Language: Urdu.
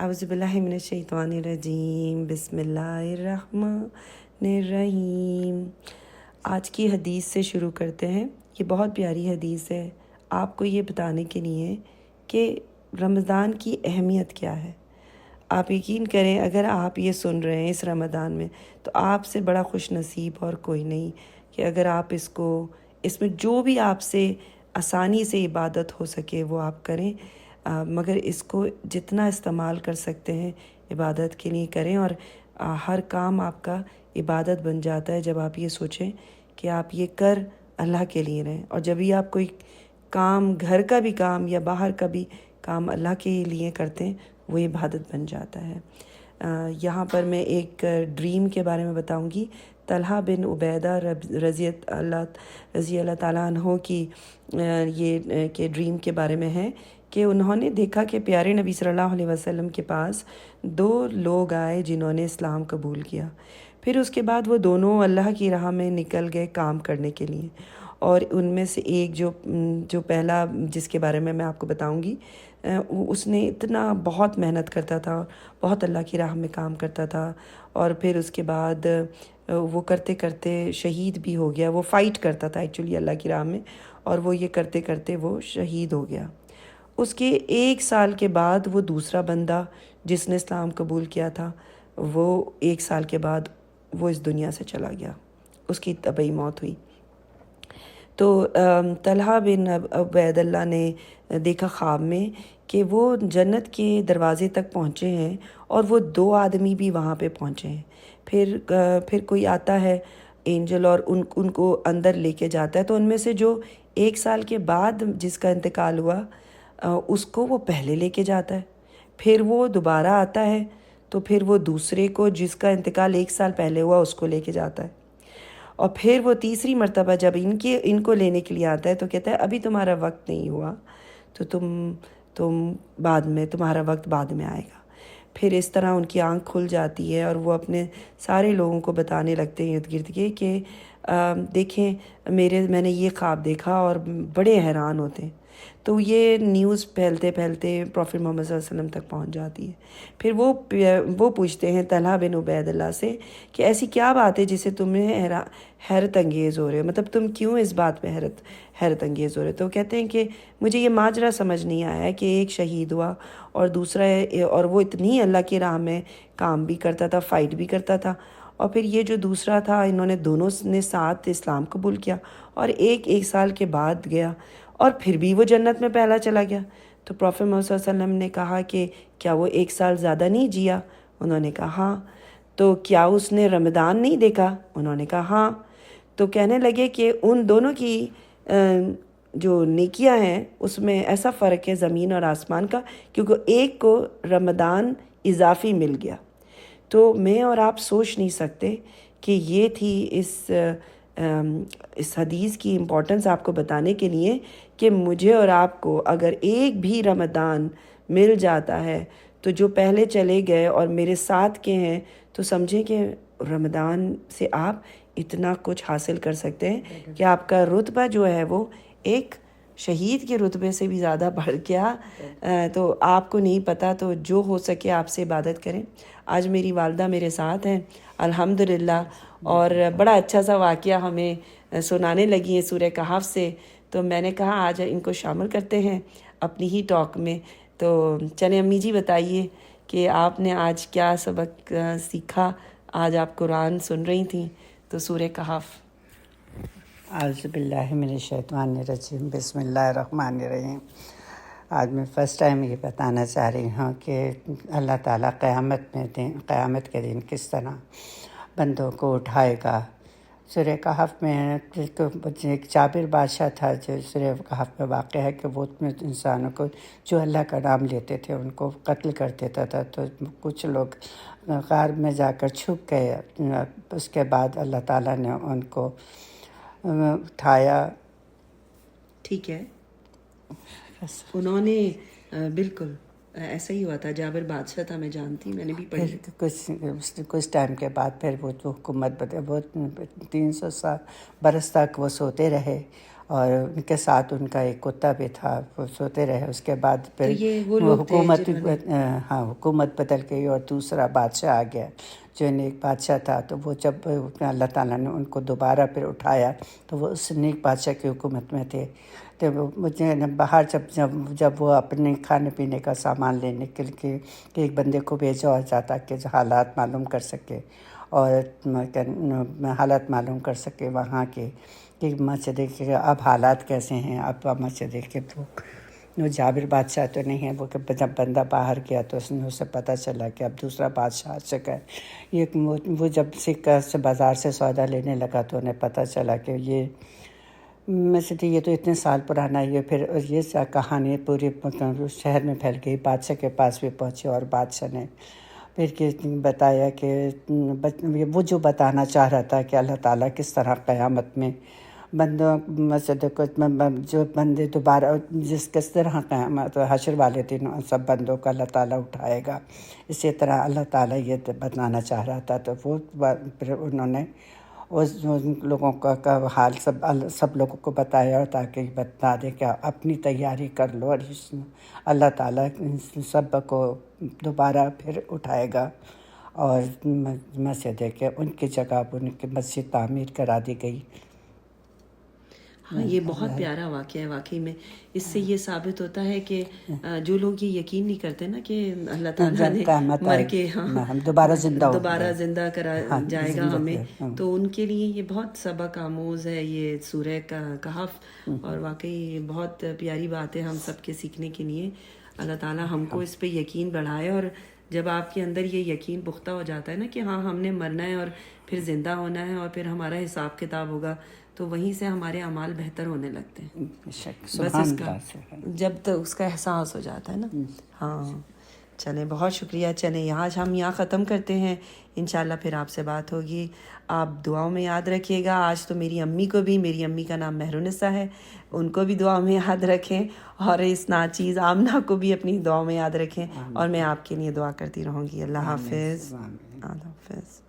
اعوذ باللہ من الشیطان الرجیم، بسم اللہ الرحمن الرحیم۔ آج کی حدیث سے شروع کرتے ہیں۔ یہ بہت پیاری حدیث ہے آپ کو یہ بتانے کے لیے کہ رمضان کی اہمیت کیا ہے۔ آپ یقین کریں اگر آپ یہ سن رہے ہیں اس رمضان میں تو آپ سے بڑا خوش نصیب اور کوئی نہیں کہ اگر آپ اس میں جو بھی آپ سے آسانی سے عبادت ہو سکے وہ آپ کریں، مگر اس کو جتنا استعمال کر سکتے ہیں عبادت کے لیے کریں، اور ہر کام آپ کا عبادت بن جاتا ہے جب آپ یہ سوچیں کہ آپ یہ کر اللہ کے لیے رہیں، اور جب بھی آپ کوئی کام، گھر کا بھی کام یا باہر کا بھی کام اللہ کے لیے کرتے ہیں وہ عبادت بن جاتا ہے۔ یہاں پر میں ایک ڈریم کے بارے میں بتاؤں گی۔ طلحہ بن عبیدہ رضی اللہ تعالیٰ عنہ کی یہ کہ ڈریم کے بارے میں ہے کہ انہوں نے دیکھا کہ پیارے نبی صلی اللہ علیہ وسلم کے پاس 2 لوگ آئے جنہوں نے اسلام قبول کیا۔ پھر اس کے بعد وہ دونوں اللہ کی راہ میں نکل گئے کام کرنے کے لیے، اور ان میں سے ایک جو پہلا جس کے بارے میں آپ کو بتاؤں گی، اس نے اتنا بہت محنت کرتا تھا، بہت اللہ کی راہ میں کام کرتا تھا، اور پھر اس کے بعد وہ کرتے کرتے شہید بھی ہو گیا۔ وہ فائٹ کرتا تھا ایکچولی اللہ کی راہ میں، اور وہ یہ کرتے کرتے وہ شہید ہو گیا۔ اس کے 1 سال کے بعد وہ دوسرا بندہ جس نے اسلام قبول کیا تھا، وہ 1 سال کے بعد وہ اس دنیا سے چلا گیا، اس کی طبعی موت ہوئی۔ تو طلحہ بن عبید اللہ نے دیکھا خواب میں کہ وہ جنت کے دروازے تک پہنچے ہیں اور وہ 2 آدمی بھی وہاں پہ پہنچے ہیں۔ پھر کوئی آتا ہے اینجل اور ان کو اندر لے کے جاتا ہے، تو ان میں سے جو 1 سال کے بعد جس کا انتقال ہوا اس کو وہ پہلے لے کے جاتا ہے۔ پھر وہ دوبارہ آتا ہے تو پھر وہ دوسرے کو جس کا انتقال 1 سال پہلے ہوا اس کو لے کے جاتا ہے، اور پھر وہ تیسری مرتبہ جب ان کو لینے کے لیے آتا ہے تو کہتا ہے ابھی تمہارا وقت نہیں ہوا، تو تم بعد میں، تمہارا وقت بعد میں آئے گا۔ پھر اس طرح ان کی آنکھ کھل جاتی ہے اور وہ اپنے سارے لوگوں کو بتانے لگتے ہیں ارد گرد کے کہ دیکھیں میں نے یہ خواب دیکھا، اور بڑے حیران ہوتے ہیں۔ تو یہ نیوز پھیلتے پھیلتے پروفٹ محمد صلی اللہ علیہ وسلم تک پہنچ جاتی ہے۔ پھر وہ پوچھتے ہیں طلحہ بن عبید اللہ سے کہ ایسی کیا بات ہے جسے تمہیں حیرت انگیز ہو رہے ہو، مطلب تم کیوں اس بات پہ حیرت انگیز ہو رہے؟ تو کہتے ہیں کہ مجھے یہ ماجرا سمجھ نہیں آیا ہے کہ ایک شہید ہوا اور دوسرا اور وہ اتنی اللہ کی راہ میں کام بھی کرتا تھا، فائٹ بھی کرتا تھا، اور پھر یہ جو دوسرا تھا انہوں نے دونوں نے ساتھ اسلام قبول کیا، اور 1 سال کے بعد گیا اور پھر بھی وہ جنت میں پہلا چلا گیا۔ تو پروفٹ محمد صلی اللہ علیہ وسلم نے کہا کہ کیا وہ 1 سال زیادہ نہیں جیا؟ انہوں نے کہا ہاں۔ تو کیا اس نے رمضان نہیں دیکھا؟ انہوں نے کہا ہاں۔ تو کہنے لگے کہ ان دونوں کی جو نیکیاں ہیں اس میں ایسا فرق ہے زمین اور آسمان کا، کیونکہ ایک کو رمضان اضافی مل گیا۔ تو میں اور آپ سوچ نہیں سکتے کہ یہ تھی اس حدیث کی امپورٹنس آپ کو بتانے کے لیے کہ مجھے اور آپ کو اگر ایک بھی رمضان مل جاتا ہے تو جو پہلے چلے گئے اور میرے ساتھ کے ہیں تو سمجھیں کہ رمضان سے آپ اتنا کچھ حاصل کر سکتے ہیں کہ آپ کا رتبہ جو ہے وہ ایک شہید کے رتبے سے بھی زیادہ بڑھ گیا۔ تو آپ کو نہیں پتہ، تو جو ہو سکے آپ سے عبادت کریں۔ آج میری والدہ میرے ساتھ ہیں الحمدللہ، اور بڑا اچھا سا واقعہ ہمیں سنانے لگی ہیں سورہ کہف سے، تو میں نے کہا آج ان کو شامل کرتے ہیں اپنی ہی ٹاک میں۔ تو چلیں امی جی بتائیے کہ آپ نے آج کیا سبق سیکھا؟ آج آپ قرآن سن رہی تھیں تو سورہ کہف۔ اعوذ باللہ من الشیطان الرجیم، بسم اللہ الرحمن الرحیم۔ آج میں فرسٹ ٹائم یہ بتانا چاہ رہی ہوں کہ اللہ تعالیٰ قیامت کے دن کس طرح بندوں کو اٹھائے گا۔ سورہ کہف میں ایک جابر بادشاہ تھا جو سورہ کہف میں واقع ہے کہ وہ انسانوں کو جو اللہ کا نام لیتے تھے ان کو قتل کر دیتا تھا، تو کچھ لوگ غار میں جا کر چھپ گئے۔ اس کے بعد اللہ تعالیٰ نے ان کو اٹھایا۔ ٹھیک ہے، انہوں نے بالکل ایسا ہی ہوا تھا، جابر بادشاہ تھا، میں جانتی، میں نے بھی پڑھی۔ کچھ ٹائم کے بعد پھر وہ جو حکومت بدلے، وہ 300 برس تک وہ سوتے رہے، اور ان کے ساتھ ان کا ایک کتا بھی تھا، وہ سوتے رہے۔ اس کے بعد پھر تو یہ وہ لوگ تھے حکومت بدل گئی اور دوسرا بادشاہ آ گیا جو نیک بادشاہ تھا۔ تو وہ جب اللہ تعالیٰ نے ان کو دوبارہ پھر اٹھایا تو وہ اس نیک بادشاہ کی حکومت میں تھے۔ تو مجھے باہر جب وہ اپنے کھانے پینے کا سامان لینے کے لیے ایک بندے کو بھیجا اور جاتا کہ حالات معلوم کر سکے، اور حالات معلوم کر سکے وہاں کے کہ مسجد کے اب حالات کیسے ہیں، اب مسجد کے وہ جابر بادشاہ تو نہیں ہے، وہ کہ جب بندہ باہر گیا تو اسے پتہ چلا کہ اب دوسرا بادشاہ آ چکا ہے۔ وہ جب سکہ سے بازار سے سودا لینے لگا تو انہیں پتہ چلا کہ یہ مسجد یہ تو اتنے سال پرانا ہے۔ پھر یہ کہانی پوری شہر میں پھیل گئی، بادشاہ کے پاس بھی پہنچی، اور بادشاہ نے پھر بتایا کہ وہ جو بتانا چاہ رہا تھا کہ اللہ تعالیٰ کس طرح قیامت میں بندوں مسجد کو جو بندے دوبارہ کس طرح قیامت حشر والے دن سب بندوں کو اللہ تعالیٰ اٹھائے گا، اسی طرح اللہ تعالیٰ یہ بتانا چاہ رہا تھا۔ تو وہ پھر انہوں نے اس لوگوں کا حال سب لوگوں کو بتایا تاکہ بتا دے کہ اپنی تیاری کر لو، اور اللہ تعالیٰ سب کو دوبارہ پھر اٹھائے گا، اور مسجد کہ ان کی جگہ ان کی مسجد تعمیر کرا دی گئی۔ ہاں، یہ بہت پیارا واقعہ ہے واقعی میں۔ اس سے یہ ثابت ہوتا ہے کہ جو لوگ یہ یقین نہیں کرتے نا کہ اللہ تعالیٰ نے مر کے دوبارہ زندہ کرا جائے گا ہمیں، تو ان کے لیے یہ بہت سبق آموز ہے یہ سورہ کہف، اور واقعی بہت پیاری بات ہے ہم سب کے سیکھنے کے لیے۔ اللہ تعالیٰ ہم کو اس پہ یقین بڑھائے، اور جب آپ کے اندر یہ یقین پختہ ہو جاتا ہے نا کہ ہاں ہم نے مرنا ہے اور پھر زندہ ہونا ہے اور پھر ہمارا حساب کتاب ہوگا، تو وہیں سے ہمارے اعمال بہتر ہونے لگتے ہیں، بس اس کا جب تک اس کا احساس ہو جاتا ہے نا۔ ہاں چلیں، بہت شکریہ۔ چلیں ہم یہاں ختم کرتے ہیں، انشاءاللہ پھر آپ سے بات ہوگی۔ آپ دعاؤں میں یاد رکھیے گا۔ آج تو میری امی کا نام مہرونسا ہے، ان کو بھی دعاؤں میں یاد رکھیں، اور اس ناچیز آمنہ کو بھی اپنی دعاؤں میں یاد رکھیں، اور میں آپ کے لیے دعا کرتی رہوں گی۔ اللہ حافظ۔ اللہ حافظ۔